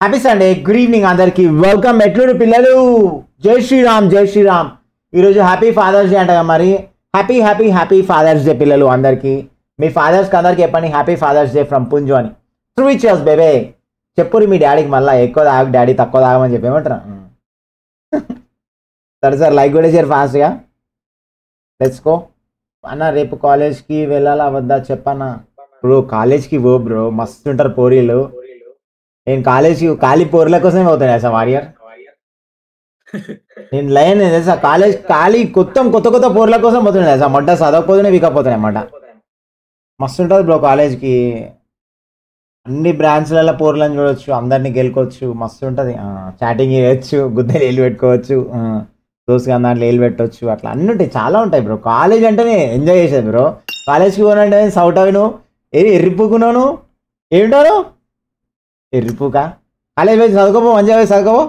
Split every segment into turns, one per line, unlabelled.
Happy Sunday, good evening అందరికి. Welcome. ఎట్లుడు పిల్లలు? జై శ్రీరామ్, జై శ్రీరామ్. ఈరోజు హ్యాపీ ఫాదర్స్ డే అంట. మరి happy happy happy father's day పిల్లలు అందరికి. మీ ఫాదర్స్కి అందరికి చెప్పండి హ్యాపీ ఫాదర్స్ డే ఫ్రమ్ పుంజు అని. ట్రూ ఇచ్చేస్ బేబే. చెప్పురు మీ డాడీకి మళ్ళీ ఎక్కువ తాగు డాడీ తక్కువ తాగమని చెప్పేమంటారా? సరే సార్, లైక్ కూడా చేరు ఫాస్ట్గా. లెట్స్ గో అన్న. రేపు కాలేజ్కి వెళ్ళాలా వద్దా చెప్పన్నా? బ్రో కాలేజ్కి పో బ్రో, మస్తు ఉంటారు పోరీలు. నేను కాలేజ్కి ఖాళీ పోర్ల కోసమే పోతాను సార్ వారియర్. నేను లైన్ సార్ కాలేజ్ ఖాళీ కొత్త కొత్త పోర్ల కోసం పోతున్నాయి సార్. మొట్ట చదవకపోతేనే వీకపోతున్నాయి అన్నమాట. మస్తు ఉంటుంది బ్రో కాలేజ్కి. అన్ని బ్రాంచ్లలో పోర్లను చూడవచ్చు, అందరినీ గెలుకోవచ్చు, మస్తు ఉంటుంది. చాటింగ్ చేయొచ్చు, గుద్దలు వేలు పెట్టుకోవచ్చు, దోస్తుగా దాంట్లో వేలు పెట్టవచ్చు, అట్లా అన్నీ ఉంటాయి, చాలా ఉంటాయి బ్రో. కాలేజ్ అంటేనే ఎంజాయ్ చేసేది బ్రో. కాలేజ్కి పోనంటే సౌట్ అవి నువ్వు ఎర్రిప్పుకున్నావు, ఏమిటాను ఎర్రిపుక. కాలేజ్ పోయి చదువుకోపో, మంచిగా పోయి చదువుకోపో.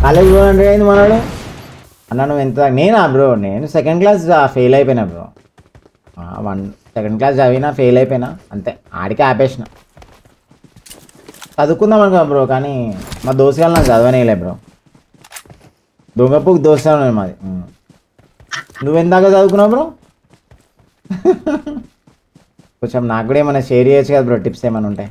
కాలేజ్ పోనంటే అయింది మనడు అన్న. నువ్వు ఎంత? నేనా బ్రో, నేను సెకండ్ క్లాస్ ఫెయిల్ అయిపోయినా బ్రో. సెకండ్ క్లాస్ చదివినా ఫెయిల్ అయిపోయినా అంతే, ఆడికే ఆపేసిన. చదువుకుందాం అనుకో బ్రో, కానీ మా దోస్తులు నాకు చదవనేలే బ్రో. దొంగపుకు దోస్తాను మాది. నువ్వెందాక చదువుకున్నావు బ్రో? కొంచెం నాకు కూడా ఏమైనా షేర్ చేయొచ్చు కదా బ్రో, టిప్స్ ఏమైనా ఉంటాయి.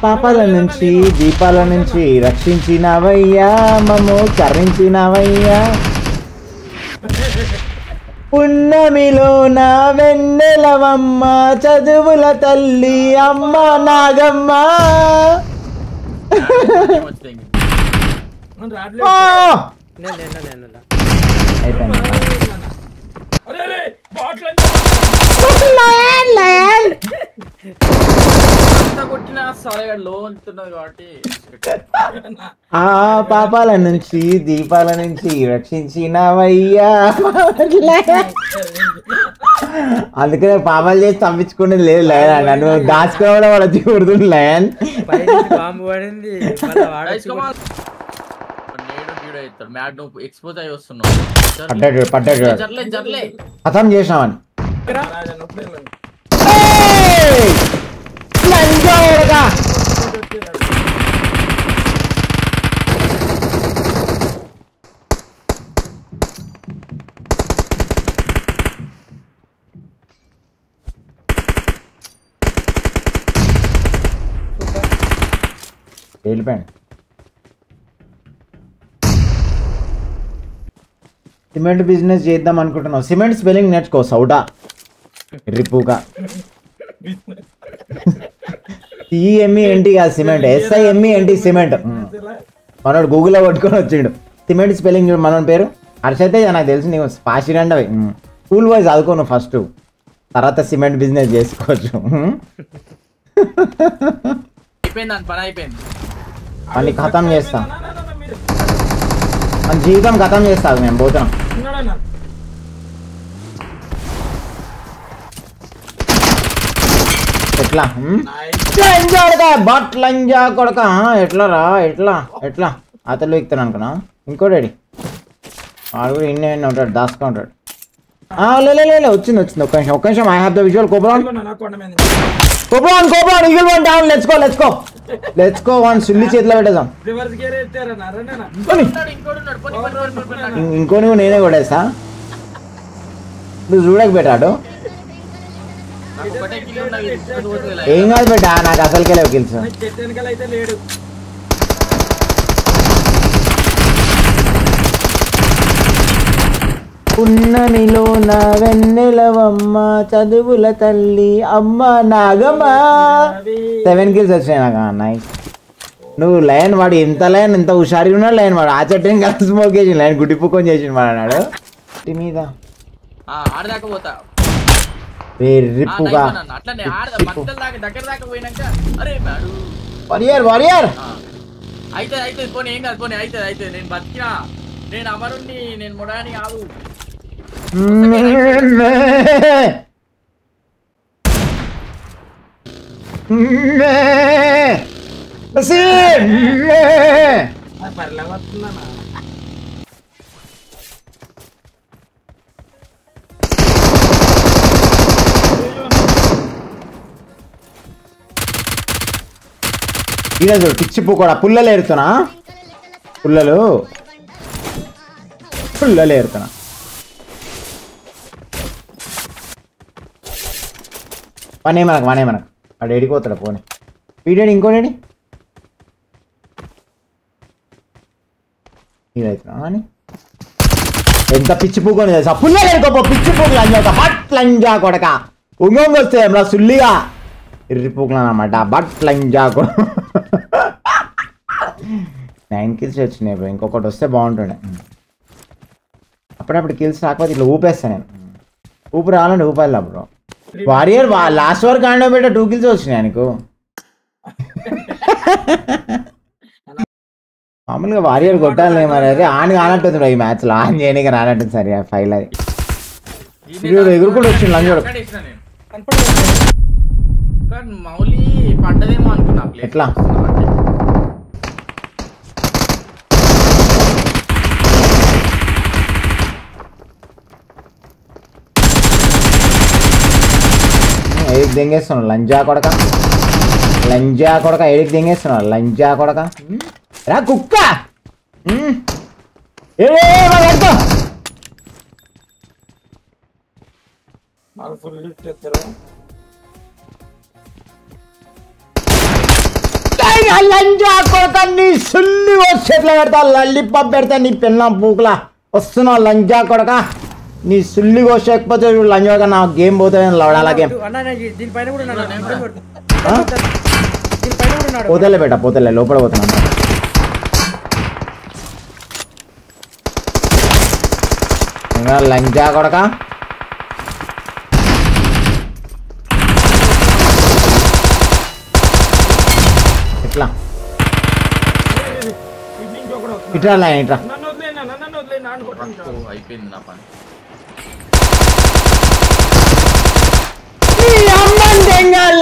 పాపాల నుంచి దీపాల నుంచి రక్షించినవయ్యా, మమ్ము కరించినవయ్యా, పున్నమిలో నా వెన్నెలవమ్మ, చదువుల తల్లి అమ్మ నాగమ్మ. పాపాల నుంచి దీపాల నుంచి రక్షించినవయ్యా. అందుకనే పాపాలు చేసి తప్పించుకునేది లేదు లయన్. నన్ను దాచుకోవడం వాళ్ళ చూడుతుంది లయన్. అర్థం చేసినామని వెళ్ళిపోయాను. సిమెంట్ బిజినెస్ చేద్దాం అనుకుంటున్నావు? సిమెంట్ స్పెల్లింగ్ నేర్చుకో, సౌటా రిపుగా. సిఎంఈఎన్టీ కాదు సిమెంట్, SIMENT సిమెంట్. మనోడు గూగుల్లో పట్టుకొని వచ్చిండు. సిమెంట్ స్పెల్లింగ్ చూడు. మన పేరు హర్షతే, నాకు తెలిసి నీకు పాషిరండి అవి. స్కూల్ వైజ్ చదువుకోను ఫస్ట్, తర్వాత సిమెంట్ బిజినెస్ చేసుకోవచ్చు. మళ్ళీ ఖతం చేస్తాం, మన జీవితం ఖతం చేస్తాను. మేము పోతాం. ఎట్లా బట్లంజా కొడక? ఎట్లా రా, ఎట్లా ఎట్లా అతలు ఎక్కుతాను అనుకున్నా. ఇంకోటి వాడు కూడా ఇన్ని ఉంటాడు, దాసుగా ఉంటాడు. లే వచ్చింది ఒక్క నిమిషం. I have the visual. కోబ్రాన్ eagle one down. Let's go one. సుల్లి చేతిలో పెట్టేద్దాం. ఇంకో నువ్వు నేనే కొట్టేస్తా, నువ్వు చూడక పెట్టాడు. ఏం కాదు బెట్టా, నాకు అసలుకే లేవు కిల్స్. పున్నమిలో నా వెన్నెలవమ్మ, చదువుల తల్లి అమ్మ నాగమ్మ. 7 kills వచ్చినాయి నాకు. నైస్. నువ్వు లైన్ వాడు ఎంత లైన్, ఎంత హుషారుగా ఉన్నాడు లైన్. వాడు ఆ చెట్టుని కలిసి స్మోక్ చేసి లైన్ గుడ్డిపుకొని చేసిండు వాడు అన్నాడు మీద. వారియర్
అయితే పోనీ ఏం కాదు, పోనీ అయితే నేను బతికినా, నేను అమరుణ్ణి, నేను మొడాని కాదు.
ఈరోజు పిచ్చి పూ కూడా పుల్లలు ఏరుతున్నా పుల్లలు ఏరుతున్నా మనకు వాడు ఎడిపోతాడు పోనీ వీడేడి ఇంకోడేడి ఇదవుతున్నా అని ఎంత పిచ్చి పూకొని తెలుసా పుల్లలు ఏరుకోపో పిచ్చి పూకులు అంజా బట్ లంజా కొడక ఉంగొంగి వస్తే ఏమరా సుల్లిగా ఎర్రి పూకులు అన్నమాట బట్ లంజా కొడ 9 kills వచ్చినాయి బ్రో ఇంకొకటి వస్తే బాగుంటుండే అప్పుడప్పుడు కిల్స్ రాకపోతే ఇట్లా ఊపేస్తా నేను ఊపి రావాలంటే ఊపాలి బ్రో వారియర్ లాస్ట్ వరకు ఆడో పెట్ట 2 kills వచ్చినాయి నీకు మామూలుగా వారియర్ కొట్టాలి మరి అదే ఆన్ కానట్టుంది ఈ మ్యాచ్ లో ఆన్ చేయడానికి రానట్టుంది సరే ఫైల్ అది ఎగురుకుండా వచ్చింది లంజోడు
మౌలి పడ్డదేమో అనుకున్నా
ఎట్లా ఏడికి దెంగేస్తున్నావు లంజా కొడక ఏడికి దెంగేస్తున్నావు లంజా కొడక రా కుక్క లంజా కొడక నీ సుల్లి వచ్చేట్లా పెడతా లల్లిపప్ పెడతా నీ పిల్లం పూకులా వస్తున్నావు లంజా కొడక నీ సుల్లి కోసకపోతే లంజా నా గేమ్ పోతుంది లవడాల గేమ్ పోతలే బేట పోతలే లోపల పోతున్నా ఇంకా లంజా కొడక ఇట్లా ఇట్లా లైన్ ఇట్లా
అయిపోయింది నా పని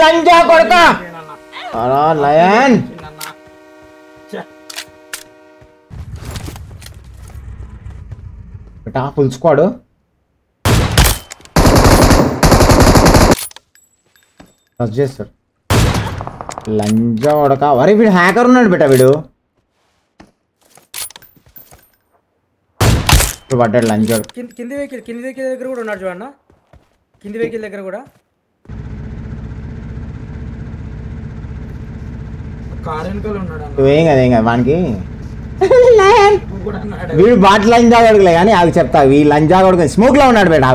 లంజా కొడక లయన్ బేటా ఫుల్ స్క్వాడ్ టచ్ చేస్తాడు లంజా కొడక వరే వీడు హ్యాకర్ ఉన్నాడు బేటా వీడు పడ్డాడు లంజాడు
కింది వెహికల్ దగ్గర కూడా ఉన్నాడు చూడన్న కింది వెహికల్ దగ్గర కూడా
ఏం కదా వానికి వీడు బాట్ లంజా కొడుకులే కానీ అది చెప్తా ఈ లంజా కొడుకు స్మోక్ లో ఉన్నాడు బేట